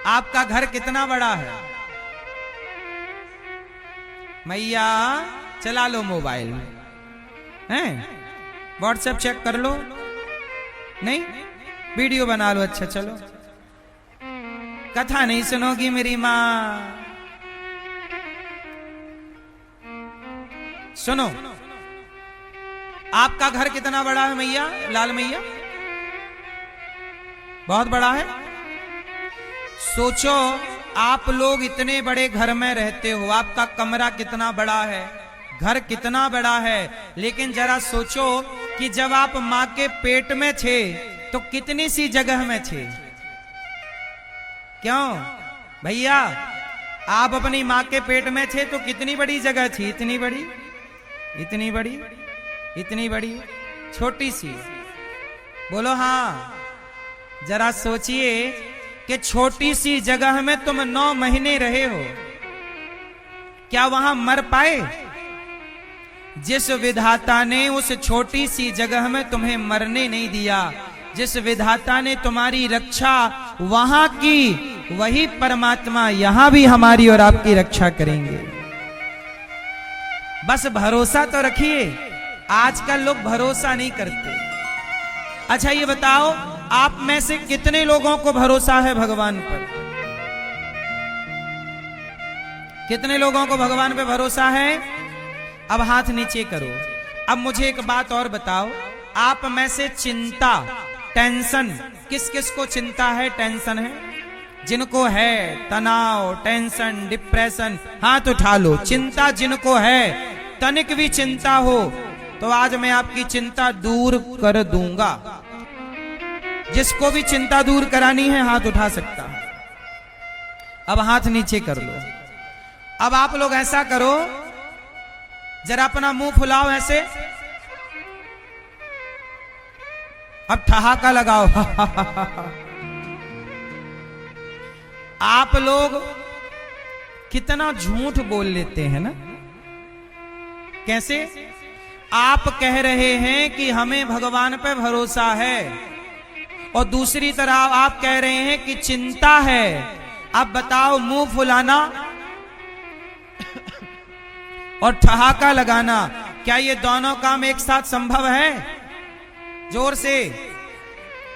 आपका घर कितना बड़ा है? मैया चला लो मोबाइल में, हैं? व्हाट्सएप चेक कर लो, नहीं वीडियो बना लो। अच्छा चलो, कथा नहीं सुनोगी मेरी माँ? सुनो, आपका घर कितना बड़ा है मैया, लाल मैया? बहुत बड़ा है। सोचो, आप लोग इतने बड़े घर में रहते हो, आपका कमरा कितना बड़ा है, घर कितना बड़ा है, लेकिन जरा सोचो कि जब आप मां के पेट में थे तो कितनी सी जगह में थे? क्यों भैया, आप अपनी मां के पेट में थे तो कितनी बड़ी जगह थी? इतनी बड़ी, इतनी बड़ी, इतनी बड़ी, छोटी सी? बोलो हाँ। जरा सोचिए कि छोटी सी जगह में तुम 9 महीने रहे हो, क्या वहां मर पाए? जिस विधाता ने उस छोटी सी जगह में तुम्हें मरने नहीं दिया, जिस विधाता ने तुम्हारी रक्षा वहां की, वही परमात्मा यहां भी हमारी और आपकी रक्षा करेंगे। बस भरोसा तो रखिए। आजकल लोग भरोसा नहीं करते। अच्छा ये बताओ, आप में से कितने लोगों को भरोसा है भगवान पर? कितने लोगों को भगवान पे भरोसा है? अब हाथ नीचे करो। अब मुझे एक बात और बताओ, आप में से चिंता, टेंशन, किस किस को चिंता है, टेंशन है? जिनको है तनाव, टेंशन, डिप्रेशन, हाथ उठा लो। चिंता जिनको है, तनिक भी चिंता हो तो आज मैं आपकी चिंता दूर कर दूंगा। जिसको भी चिंता दूर करानी है हाथ उठा सकता है। अब हाथ नीचे कर लो। अब आप लोग ऐसा करो, जरा अपना मुंह फुलाओ ऐसे, अब ठहाका लगाओ। आप लोग कितना झूठ बोल लेते हैं ना? कैसे? आप कह रहे हैं कि हमें भगवान पे भरोसा है और दूसरी तरफ आप कह रहे हैं कि चिंता है। अब बताओ, मुंह फुलाना और ठहाका लगाना, क्या ये दोनों काम एक साथ संभव है? जोर से,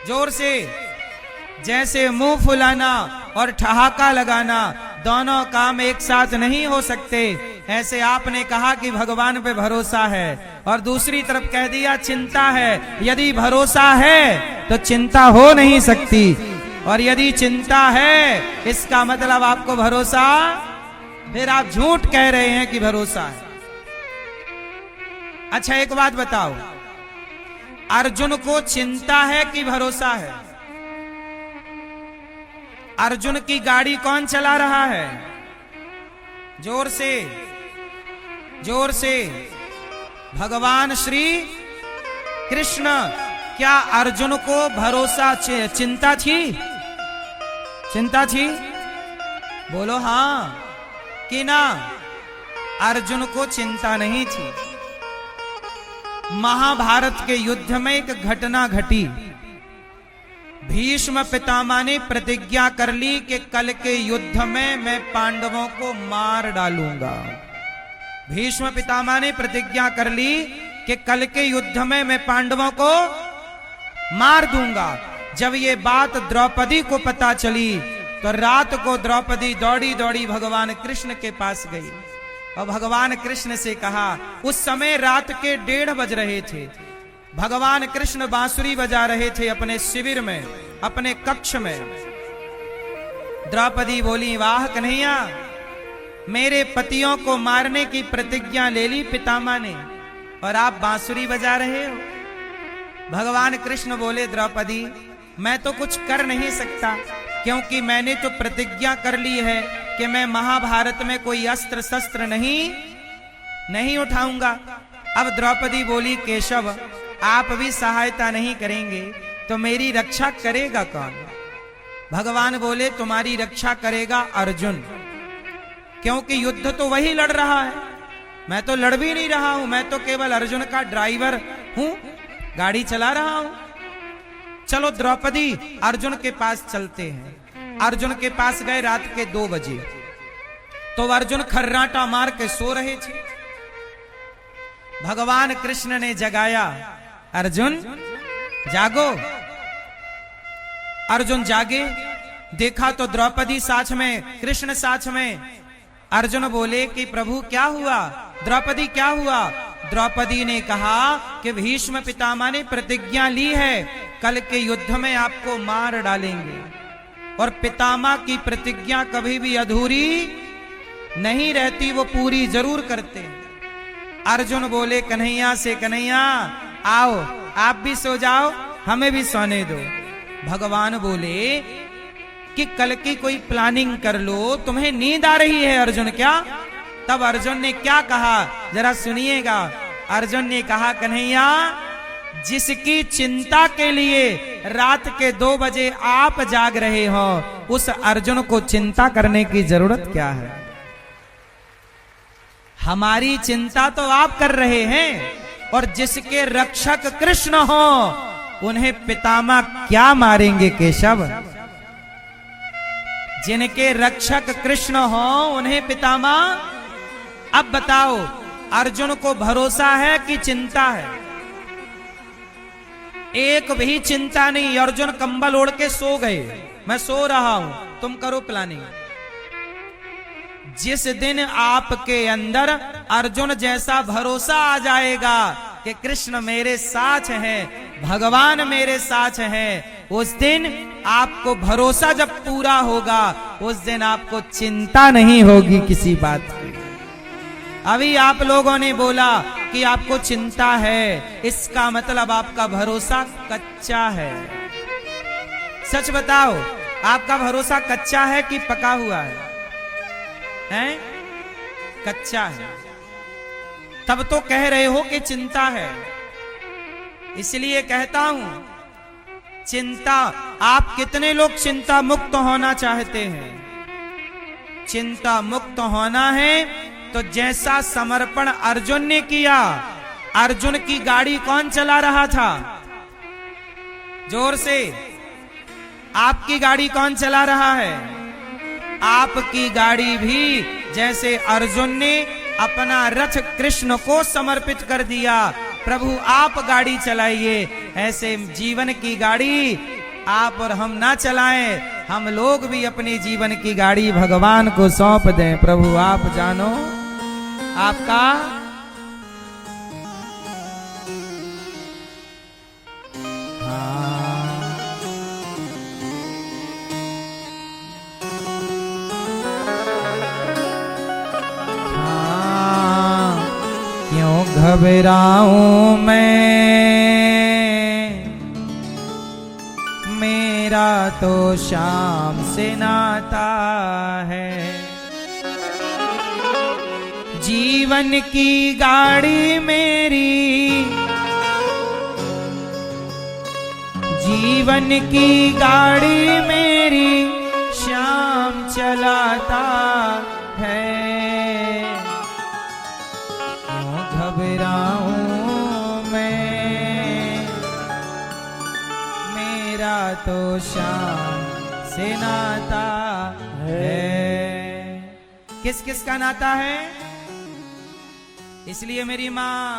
जोर से। जैसे मुंह फुलाना और ठहाका लगाना दोनों काम एक साथ नहीं हो सकते, ऐसे आपने कहा कि भगवान पे भरोसा है और दूसरी तरफ कह दिया चिंता है। यदि भरोसा है तो चिंता हो नहीं सकती, और यदि चिंता है इसका मतलब आपको भरोसा, फिर आप झूठ कह रहे हैं कि भरोसा है। अच्छा एक बात बताओ, अर्जुन को चिंता है कि भरोसा है? अर्जुन की गाड़ी कौन चला रहा है? जोर से, जोर से। भगवान श्री कृष्ण। क्या अर्जुन को भरोसा, चिंता थी? चिंता थी? बोलो हाँ कि ना? अर्जुन को चिंता नहीं थी। महाभारत के युद्ध में एक घटना घटी। भीष्म पितामह ने प्रतिज्ञा कर ली कि कल के युद्ध में मैं पांडवों को मार डालूंगा। भीष्म पितामह ने प्रतिज्ञा कर ली कि कल के युद्ध में मैं पांडवों को मार दूंगा। जब ये बात द्रौपदी को पता चली तो रात को द्रौपदी दौड़ी दौड़ी भगवान कृष्ण के पास गई और भगवान कृष्ण से कहा, उस समय रात के 1:30 बज रहे थे। भगवान कृष्ण बांसुरी बजा रहे थे अपने शिविर में, अपने कक्ष में। द्रौपदी बोली, वाह कन्हैया, मेरे पतियों को मारने की प्रतिज्ञा ले ली पितामह ने और आप बांसुरी बजा रहे हो। भगवान कृष्ण बोले, द्रौपदी मैं तो कुछ कर नहीं सकता, क्योंकि मैंने तो प्रतिज्ञा कर ली है कि मैं महाभारत में कोई अस्त्र शस्त्र नहीं उठाऊंगा। अब द्रौपदी बोली, केशव आप भी सहायता नहीं करेंगे तो मेरी रक्षा करेगा कौन? भगवान बोले, तुम्हारी रक्षा करेगा अर्जुन, क्योंकि युद्ध तो वही लड़ रहा है, मैं तो लड़ भी नहीं रहा हूं, मैं तो केवल अर्जुन का ड्राइवर हूं, गाड़ी चला रहा हूं। चलो द्रौपदी, अर्जुन के पास चलते हैं। अर्जुन के पास गए रात के 2 बजे। तो अर्जुन खर्राटा मार के सो रहे थे। भगवान कृष्ण ने जगाया, अर्जुन जागो। अर्जुन जागे, देखा तो द्रौपदी साथ में, कृष्ण साथ में। अर्जुन बोले कि प्रभु क्या हुआ, द्रौपदी क्या हुआ? द्रौपदी ने कहा कि भीष्म पितामह ने प्रतिज्ञा ली है, कल के युद्ध में आपको मार डालेंगे, और पितामह की प्रतिज्ञा कभी भी अधूरी नहीं रहती, वो पूरी जरूर करते हैं। अर्जुन बोले कन्हैया से, कन्हैया आओ, आप भी सो जाओ, हमें भी सोने दो। भगवान बोले कि कल की कोई प्लानिंग कर लो, तुम्हें नींद आ रही है अर्जुन क्या? तब अर्जुन ने क्या कहा जरा सुनिएगा। अर्जुन ने कहा, कन्हैया जिसकी चिंता के लिए रात के 2 बजे आप जाग रहे हो, उस अर्जुन को चिंता करने की जरूरत क्या है? हमारी चिंता तो आप कर रहे हैं, और जिसके रक्षक कृष्ण हो उन्हें पितामह क्या मारेंगे केशव? जिनके रक्षक कृष्ण हो उन्हें पितामह। अब बताओ अर्जुन को भरोसा है कि चिंता है? एक भी चिंता नहीं। अर्जुन कंबल ओढ़ के सो गए, मैं सो रहा हूं, तुम करो प्लानिंग। जिस दिन आपके अंदर अर्जुन जैसा भरोसा आ जाएगा कि कृष्ण मेरे साथ हैं, भगवान मेरे साथ हैं, उस दिन आपको भरोसा जब पूरा होगा, उस दिन आपको चिंता नहीं होगी किसी बात की। अभी आप लोगों ने बोला कि आपको चिंता है, इसका मतलब आपका भरोसा कच्चा है। सच बताओ, आपका भरोसा कच्चा है कि पका हुआ है? हैं? कच्चा है, तब तो कह रहे हो कि चिंता है। इसलिए कहता हूं, चिंता, आप कितने लोग चिंता मुक्त होना चाहते हैं? चिंता मुक्त होना है तो जैसा समर्पण अर्जुन ने किया। अर्जुन की गाड़ी कौन चला रहा था? जोर से, आपकी गाड़ी कौन चला रहा है? आपकी गाड़ी भी जैसे अर्जुन ने अपना रथ कृष्ण को समर्पित कर दिया, प्रभु आप गाड़ी चलाइए, ऐसे जीवन की गाड़ी आप और हम ना चलाएं, हम लोग भी अपनी जीवन की गाड़ी भगवान को सौंप दें। प्रभु आप जानो आपका क्यों घबराऊं मैं, मेरा तो शाम से नाता है। जीवन की गाड़ी मेरी, जीवन की गाड़ी मेरी श्याम चलाता है। क्यों घबराऊं मैं, मेरा तो श्याम से नाता है। किस किस का नाता है? इसलिए मेरी माँ